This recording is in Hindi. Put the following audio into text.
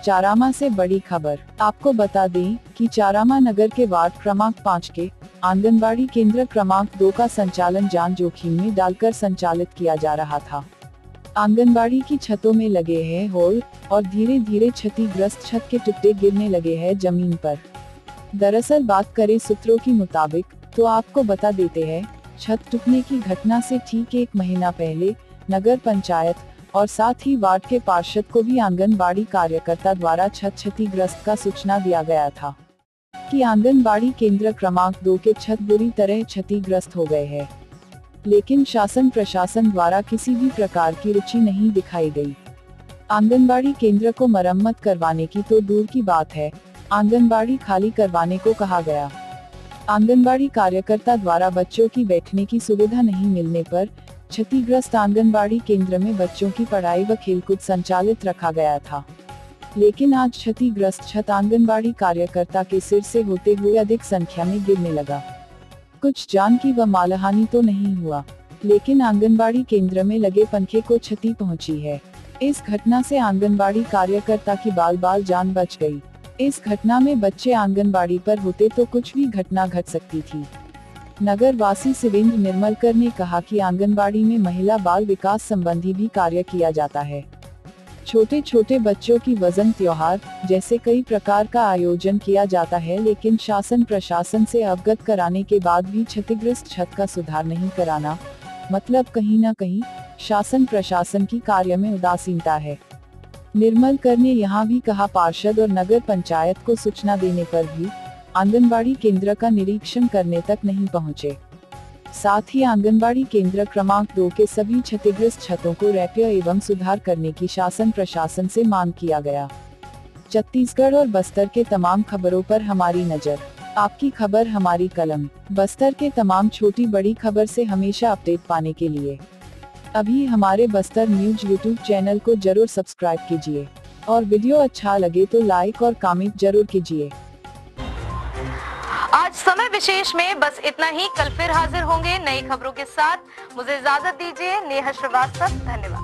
चारामा से बड़ी खबर। आपको बता दें कि चारामा नगर के वार्ड क्रमांक 5 के आंगनबाड़ी केंद्र क्रमांक 2 का संचालन जान जोखिम में डालकर संचालित किया जा रहा था। आंगनबाड़ी की छतों में लगे हैं होल और धीरे धीरे क्षतिग्रस्त छत के टुकड़े गिरने लगे हैं जमीन पर। दरअसल बात करें सूत्रों की मुताबिक तो आपको बता देते हैं, छत टूटने की घटना से ठीक 1 महीना पहले नगर पंचायत और साथ ही वार्ड के पार्षद को भी आंगनबाड़ी कार्यकर्ता द्वारा छत क्षतिग्रस्त का सूचना दिया गया था कि आंगनबाड़ी केंद्र क्रमांक 2 के छत बुरी तरह क्षतिग्रस्त हो गए हैं, लेकिन शासन प्रशासन द्वारा किसी भी प्रकार की रुचि नहीं दिखाई गई। आंगनबाड़ी केंद्र को मरम्मत करवाने की तो दूर की बात है, आंगनबाड़ी खाली करवाने को कहा गया। आंगनबाड़ी कार्यकर्ता द्वारा बच्चों की बैठने की सुविधा नहीं मिलने पर क्षतिग्रस्त आंगनबाड़ी केंद्र में बच्चों की पढ़ाई व खेलकूद संचालित रखा गया था, लेकिन आज क्षतिग्रस्त छत आंगनबाड़ी कार्यकर्ता के सिर से होते हुए अधिक संख्या में गिरने लगा। कुछ जान की व मालहानि तो नहीं हुआ, लेकिन आंगनबाड़ी केंद्र में लगे पंखे को क्षति पहुंची है। इस घटना से आंगनबाड़ी कार्यकर्ता की बाल बाल जान बच गई। इस घटना में बच्चे आंगनबाड़ी पर होते तो कुछ भी घटना घट सकती थी। नगर वासी शिवेंद्र निर्मलकर ने कहा कि आंगनबाड़ी में महिला बाल विकास संबंधी भी कार्य किया जाता है। छोटे छोटे बच्चों की वजन त्योहार जैसे कई प्रकार का आयोजन किया जाता है, लेकिन शासन प्रशासन से अवगत कराने के बाद भी क्षतिग्रस्त छत का सुधार नहीं कराना, मतलब कहीं न कहीं शासन प्रशासन की कार्य में उदासीनता है। निर्मलकर ने यहाँ भी कहा, पार्षद और नगर पंचायत को सूचना देने पर भी आंगनबाड़ी केंद्र का निरीक्षण करने तक नहीं पहुँचे। साथ ही आंगनबाड़ी केंद्र क्रमांक 2 के सभी क्षतिग्रस्त छतों को रैप्य एवं सुधार करने की शासन प्रशासन से मांग किया गया। छत्तीसगढ़ और बस्तर के तमाम खबरों पर हमारी नजर, आपकी खबर हमारी कलम। बस्तर के तमाम छोटी बड़ी खबर से हमेशा अपडेट पाने के लिए अभी हमारे बस्तर न्यूज यूट्यूब चैनल को जरूर सब्सक्राइब कीजिए और वीडियो अच्छा लगे तो लाइक और कमेंट जरूर कीजिए। आज समय विशेष में बस इतना ही। कल फिर हाजिर होंगे नई खबरों के साथ। मुझे इजाजत दीजिए। नेहा श्रीवास्तव, धन्यवाद।